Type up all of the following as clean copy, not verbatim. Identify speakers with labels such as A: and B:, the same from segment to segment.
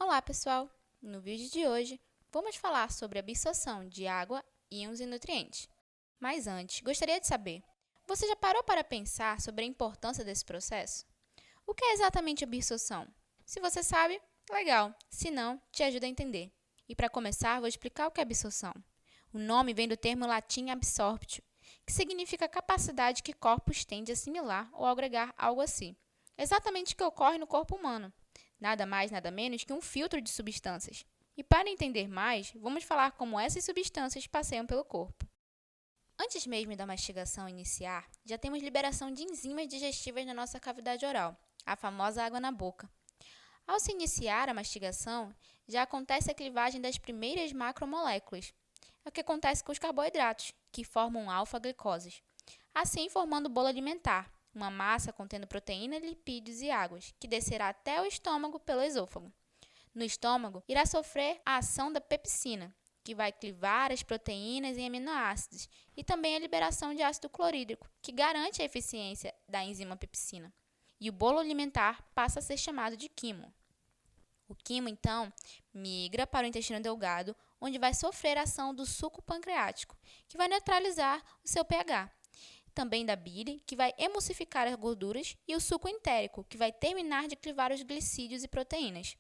A: Olá, pessoal! No vídeo de hoje, vamos falar sobre a absorção de água, íons e nutrientes. Mas antes, gostaria de saber, você já parou para pensar sobre a importância desse processo? O que é exatamente absorção? Se você sabe, legal. Se não, te ajuda a entender. E para começar, vou explicar o que é absorção. O nome vem do termo latim absorptio, que significa capacidade que corpos têm de assimilar ou agregar algo a si. Exatamente o que ocorre no corpo humano. Nada mais, nada menos que um filtro de substâncias. E para entender mais, vamos falar como essas substâncias passeiam pelo corpo. Antes mesmo da mastigação iniciar, já temos liberação de enzimas digestivas na nossa cavidade oral, a famosa água na boca. Ao se iniciar a mastigação, já acontece a clivagem das primeiras macromoléculas. É o que acontece com os carboidratos, que formam alfa-glicoses, assim formando o bolo alimentar, uma massa contendo proteína, lipídios e águas, que descerá até o estômago pelo esôfago. No estômago, irá sofrer a ação da pepsina, que vai clivar as proteínas em aminoácidos, e também a liberação de ácido clorídrico, que garante a eficiência da enzima pepsina. E o bolo alimentar passa a ser chamado de quimo. O quimo, então, migra para o intestino delgado, onde vai sofrer a ação do suco pancreático, que vai neutralizar o seu pH. Também da bile, que vai emulsificar as gorduras, e o suco entérico, que vai terminar de clivar os glicídios e proteínas.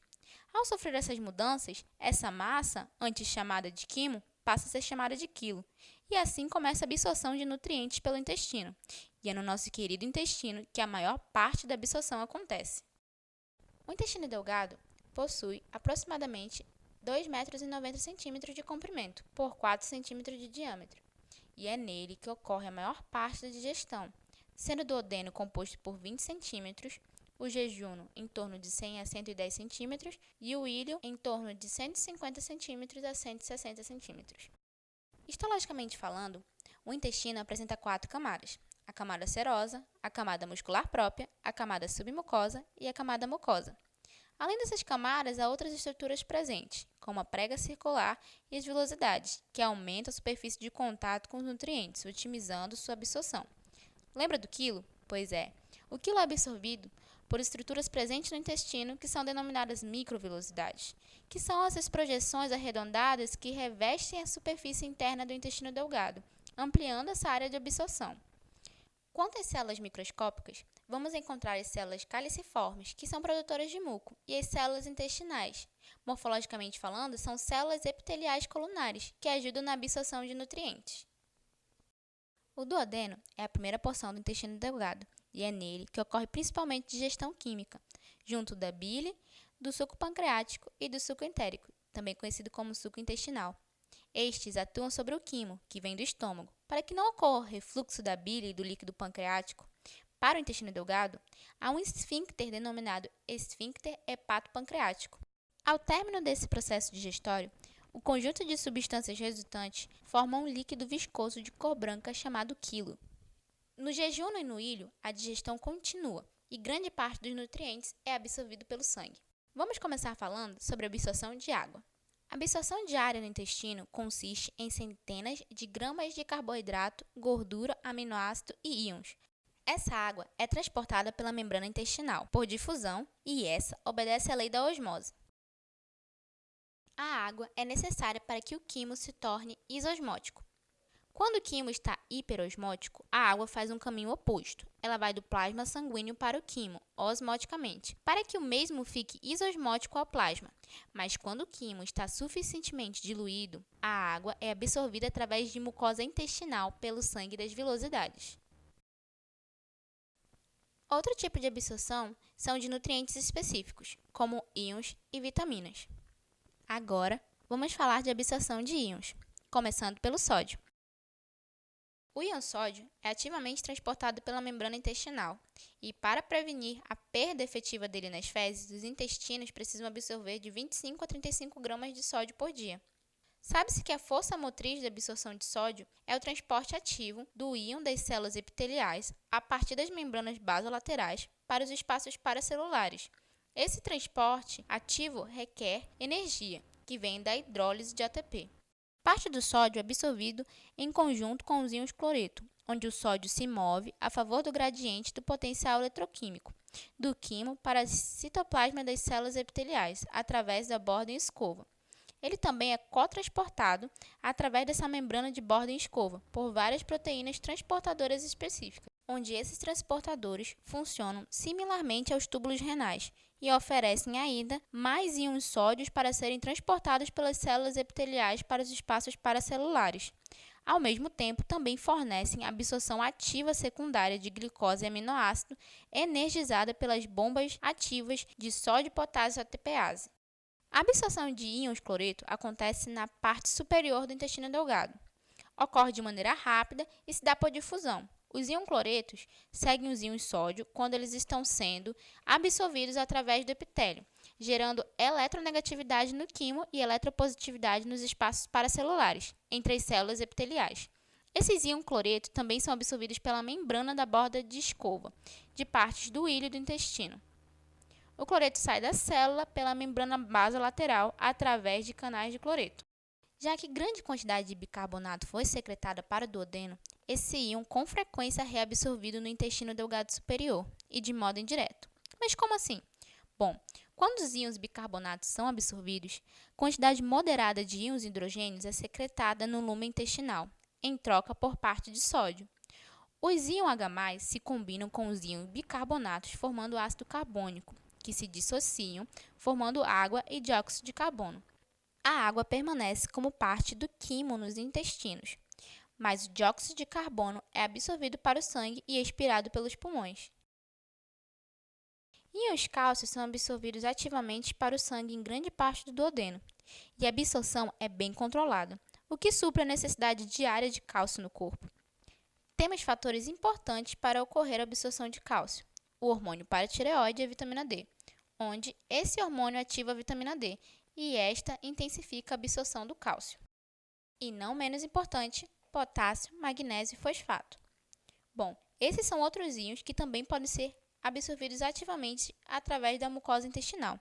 A: Ao sofrer essas mudanças, essa massa, antes chamada de quimo, passa a ser chamada de quilo, e assim começa a absorção de nutrientes pelo intestino. E é no nosso querido intestino que a maior parte da absorção acontece. O intestino delgado possui aproximadamente 2,90 m de comprimento por 4 cm de diâmetro. E é nele que ocorre a maior parte da digestão, sendo o duodeno composto por 20 cm, o jejunum em torno de 100 a 110 cm e o íleo em torno de 150 cm a 160 cm. Histologicamente falando, o intestino apresenta 4 camadas: a camada serosa, a camada muscular própria, a camada submucosa e a camada mucosa. Além dessas camadas, há outras estruturas presentes, como a prega circular e as vilosidades, que aumentam a superfície de contato com os nutrientes, otimizando sua absorção. Lembra do quilo? Pois é, o quilo é absorvido por estruturas presentes no intestino que são denominadas microvilosidades, que são essas projeções arredondadas que revestem a superfície interna do intestino delgado, ampliando essa área de absorção. Quanto às células microscópicas, vamos encontrar as células caliciformes, que são produtoras de muco, e as células intestinais. Morfologicamente falando, são células epiteliais colunares, que ajudam na absorção de nutrientes. O duodeno é a primeira porção do intestino delgado, e é nele que ocorre principalmente digestão química, junto da bile, do suco pancreático e do suco entérico, também conhecido como suco intestinal. Estes atuam sobre o quimo, que vem do estômago, para que não ocorra refluxo da bile e do líquido pancreático. Para o intestino delgado, há um esfíncter denominado esfíncter hepatopancreático. Ao término desse processo digestório, o conjunto de substâncias resultantes forma um líquido viscoso de cor branca chamado quilo. No jejum e no íleo, a digestão continua e grande parte dos nutrientes é absorvido pelo sangue. Vamos começar falando sobre a absorção de água. A absorção diária no intestino consiste em centenas de gramas de carboidrato, gordura, aminoácido e íons. Essa água é transportada pela membrana intestinal por difusão e essa obedece à lei da osmose. A água é necessária para que o quimo se torne isosmótico. Quando o quimo está hiperosmótico, a água faz um caminho oposto. Ela vai do plasma sanguíneo para o quimo, osmoticamente, para que o mesmo fique isosmótico ao plasma. Mas quando o quimo está suficientemente diluído, a água é absorvida através de mucosa intestinal pelo sangue das vilosidades. Outro tipo de absorção são de nutrientes específicos, como íons e vitaminas. Agora, vamos falar de absorção de íons, começando pelo sódio. O íon sódio é ativamente transportado pela membrana intestinal e, para prevenir a perda efetiva dele nas fezes, os intestinos precisam absorver de 25 a 35 gramas de sódio por dia. Sabe-se que a força motriz da absorção de sódio é o transporte ativo do íon das células epiteliais a partir das membranas basolaterais para os espaços paracelulares. Esse transporte ativo requer energia, que vem da hidrólise de ATP. Parte do sódio é absorvido em conjunto com os íons cloreto, onde o sódio se move a favor do gradiente do potencial eletroquímico, do quimo para a citoplasma das células epiteliais, através da borda em escova. Ele também é cotransportado através dessa membrana de borda em escova por várias proteínas transportadoras específicas, onde esses transportadores funcionam similarmente aos túbulos renais e oferecem ainda mais íons sódios para serem transportados pelas células epiteliais para os espaços paracelulares. Ao mesmo tempo, também fornecem absorção ativa secundária de glicose e aminoácido energizada pelas bombas ativas de sódio e potássio ATPase. A absorção de íons cloreto acontece na parte superior do intestino delgado. Ocorre de maneira rápida e se dá por difusão. Os íons cloretos seguem os íons sódio quando eles estão sendo absorvidos através do epitélio, gerando eletronegatividade no quimo e eletropositividade nos espaços paracelulares, entre as células epiteliais. Esses íons cloreto também são absorvidos pela membrana da borda de escova, de partes do íleo do intestino. O cloreto sai da célula pela membrana basolateral através de canais de cloreto. Já que grande quantidade de bicarbonato foi secretada para o duodeno, esse íon com frequência é reabsorvido no intestino delgado superior e de modo indireto. Mas como assim? Bom, quando os íons bicarbonatos são absorvidos, quantidade moderada de íons hidrogênios é secretada no lumen intestinal, em troca por parte de sódio. Os íons H+ se combinam com os íons bicarbonatos formando ácido carbônico, que se dissociam, formando água e dióxido de carbono. A água permanece como parte do quimo nos intestinos, mas o dióxido de carbono é absorvido para o sangue e expirado pelos pulmões. Íons cálcios são absorvidos ativamente para o sangue em grande parte do duodeno, e a absorção é bem controlada, o que supre a necessidade diária de cálcio no corpo. Temos fatores importantes para ocorrer a absorção de cálcio: o hormônio paratireoide e a vitamina D, onde esse hormônio ativa a vitamina D e esta intensifica a absorção do cálcio. E não menos importante, potássio, magnésio e fosfato. Bom, esses são outros íons que também podem ser absorvidos ativamente através da mucosa intestinal.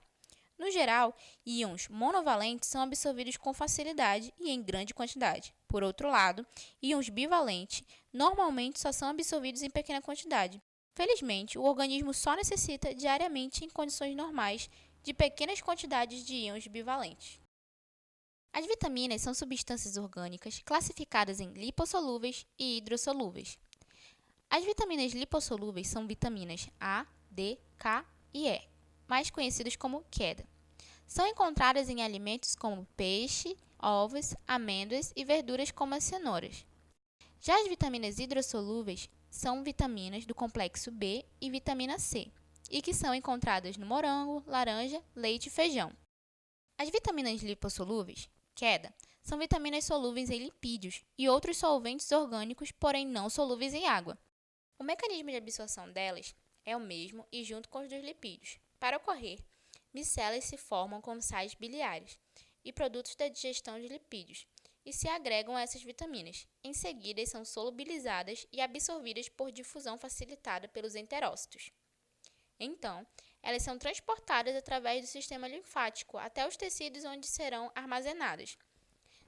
A: No geral, íons monovalentes são absorvidos com facilidade e em grande quantidade. Por outro lado, íons bivalentes normalmente só são absorvidos em pequena quantidade. Felizmente, o organismo só necessita diariamente, em condições normais, de pequenas quantidades de íons bivalentes. As vitaminas são substâncias orgânicas classificadas em lipossolúveis e hidrossolúveis. As vitaminas lipossolúveis são vitaminas A, D, K e E, mais conhecidas como queda. São encontradas em alimentos como peixe, ovos, amêndoas e verduras como as cenouras. Já as vitaminas hidrossolúveis são vitaminas do complexo B e vitamina C, e que são encontradas no morango, laranja, leite e feijão. As vitaminas lipossolúveis, queda, são vitaminas solúveis em lipídios e outros solventes orgânicos, porém não solúveis em água. O mecanismo de absorção delas é o mesmo e junto com os dos lipídios. Para ocorrer, micelas se formam com sais biliares e produtos da digestão de lipídios e se agregam a essas vitaminas. Em seguida, são solubilizadas e absorvidas por difusão facilitada pelos enterócitos. Então, elas são transportadas através do sistema linfático até os tecidos onde serão armazenadas.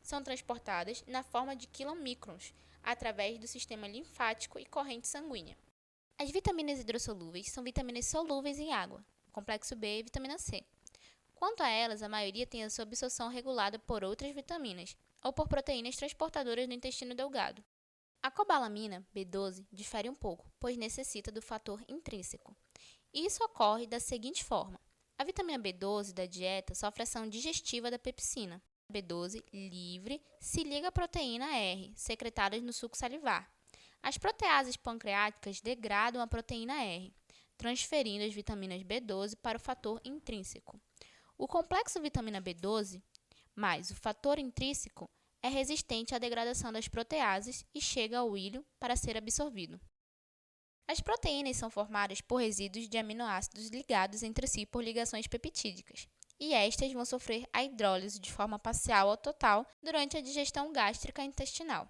A: São transportadas na forma de quilomicrons, através do sistema linfático e corrente sanguínea. As vitaminas hidrossolúveis são vitaminas solúveis em água, complexo B e vitamina C. Quanto a elas, a maioria tem a sua absorção regulada por outras vitaminas, ou por proteínas transportadoras no intestino delgado. A cobalamina, B12, difere um pouco, pois necessita do fator intrínseco. Isso ocorre da seguinte forma: a vitamina B12 da dieta sofre ação digestiva da pepsina. A B12 livre se liga à proteína R, secretadas no suco salivar. As proteases pancreáticas degradam a proteína R, transferindo as vitaminas B12 para o fator intrínseco. O complexo vitamina B12 mais o fator intrínseco é resistente à degradação das proteases e chega ao íleo para ser absorvido. As proteínas são formadas por resíduos de aminoácidos ligados entre si por ligações peptídicas, e estas vão sofrer a hidrólise de forma parcial ou total durante a digestão gástrica intestinal.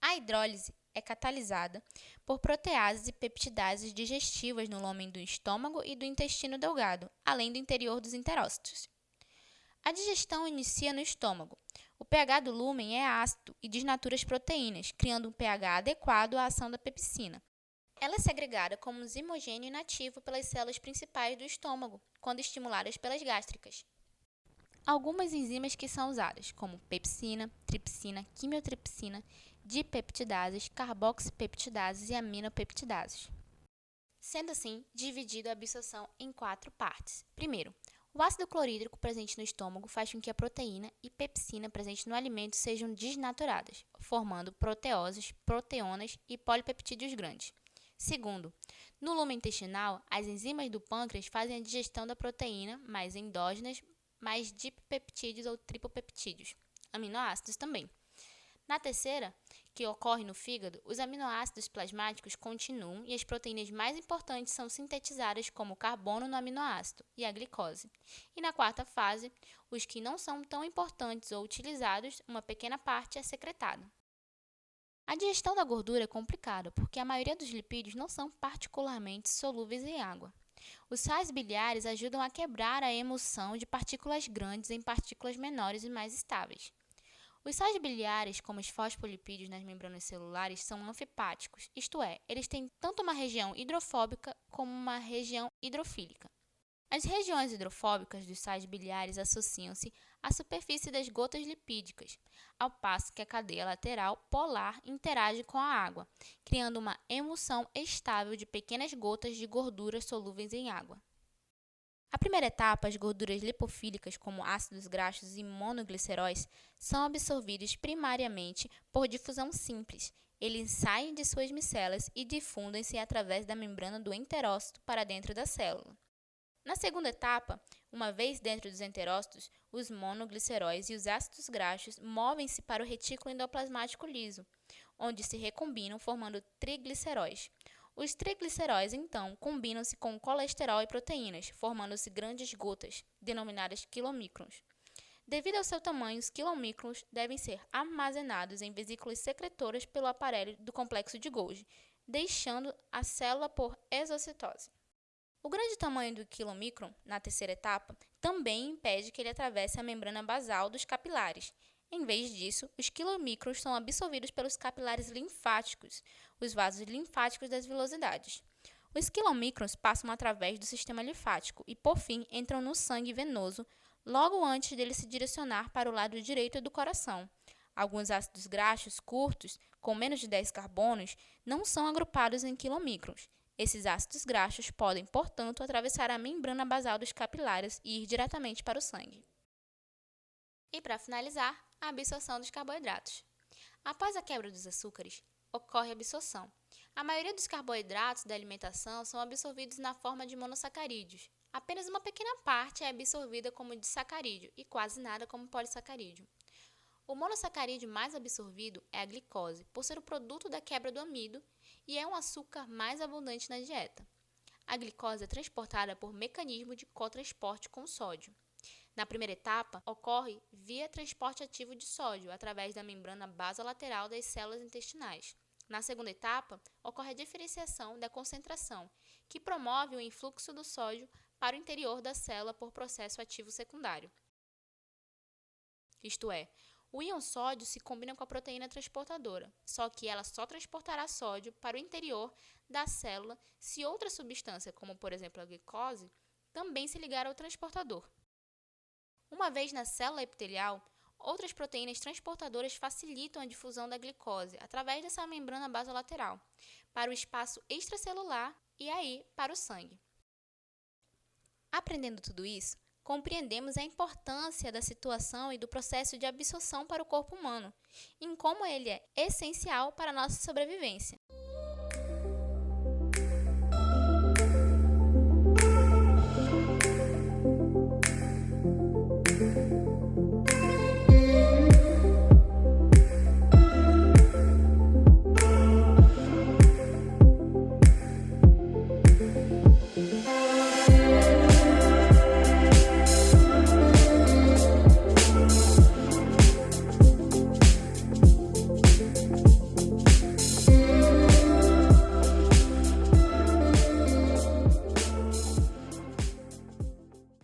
A: A hidrólise é catalisada por proteases e peptidases digestivas no lômen do estômago e do intestino delgado, além do interior dos enterócitos. A digestão inicia no estômago. O pH do lúmen é ácido e desnatura as proteínas, criando um pH adequado à ação da pepsina. Ela é segregada como um zimogênio inativo pelas células principais do estômago, quando estimuladas pelas gástricas. Algumas enzimas que são usadas, como pepsina, tripsina, quimiotripsina, dipeptidases, carboxipeptidases e aminopeptidases. Sendo assim, dividido a absorção em 4 partes. Primeiro, o ácido clorídrico presente no estômago faz com que a proteína e pepsina presentes no alimento sejam desnaturadas, formando proteoses, proteonas e polipeptídeos grandes. Segundo, no lume intestinal, as enzimas do pâncreas fazem a digestão da proteína, mais endógenas, mais dipeptídeos ou tripopeptídeos, aminoácidos também. Na terceira, que ocorre no fígado, os aminoácidos plasmáticos continuam e as proteínas mais importantes são sintetizadas como o carbono no aminoácido e a glicose. E na quarta fase, os que não são tão importantes ou utilizados, uma pequena parte é secretada. A digestão da gordura é complicada porque a maioria dos lipídios não são particularmente solúveis em água. Os sais biliares ajudam a quebrar a emulsão de partículas grandes em partículas menores e mais estáveis. Os sais biliares, como os fosfolipídios nas membranas celulares, são anfipáticos, isto é, eles têm tanto uma região hidrofóbica como uma região hidrofílica. As regiões hidrofóbicas dos sais biliares associam-se à superfície das gotas lipídicas, ao passo que a cadeia lateral polar interage com a água, criando uma emulsão estável de pequenas gotas de gordura solúveis em água. A primeira etapa, as gorduras lipofílicas, como ácidos graxos e monogliceróis, são absorvidos primariamente por difusão simples. Eles saem de suas micelas e difundem-se através da membrana do enterócito para dentro da célula. Na segunda etapa, uma vez dentro dos enterócitos, os monogliceróis e os ácidos graxos movem-se para o retículo endoplasmático liso, onde se recombinam formando trigliceróis. Os trigliceróis, então, combinam-se com colesterol e proteínas, formando-se grandes gotas, denominadas quilomicrons. Devido ao seu tamanho, os quilomicrons devem ser armazenados em vesículas secretoras pelo aparelho do complexo de Golgi, deixando a célula por exocitose. O grande tamanho do quilomicron, na terceira etapa, também impede que ele atravesse a membrana basal dos capilares. Em vez disso, os quilomicrons são absorvidos pelos capilares linfáticos, os vasos linfáticos das vilosidades. Os quilomicrons passam através do sistema linfático e, por fim, entram no sangue venoso logo antes dele se direcionar para o lado direito do coração. Alguns ácidos graxos curtos, com menos de 10 carbonos, não são agrupados em quilomicrons. Esses ácidos graxos podem, portanto, atravessar a membrana basal dos capilares e ir diretamente para o sangue. E, para finalizar, a absorção dos carboidratos. Após a quebra dos açúcares, ocorre a absorção. A maioria dos carboidratos da alimentação são absorvidos na forma de monossacarídeos. Apenas uma pequena parte é absorvida como disacarídeo e quase nada como polissacarídeo. O monossacarídeo mais absorvido é a glicose, por ser o produto da quebra do amido e é um açúcar mais abundante na dieta. A glicose é transportada por mecanismo de cotransporte com sódio. Na primeira etapa, ocorre via transporte ativo de sódio, através da membrana basolateral das células intestinais. Na segunda etapa, ocorre a diferenciação da concentração, que promove o influxo do sódio para o interior da célula por processo ativo secundário. Isto é, o íon sódio se combina com a proteína transportadora, só que ela só transportará sódio para o interior da célula se outra substância, como por exemplo a glicose, também se ligar ao transportador. Uma vez na célula epitelial, outras proteínas transportadoras facilitam a difusão da glicose através dessa membrana basolateral para o espaço extracelular e aí para o sangue. Aprendendo tudo isso, compreendemos a importância da situação e do processo de absorção para o corpo humano, em como ele é essencial para a nossa sobrevivência.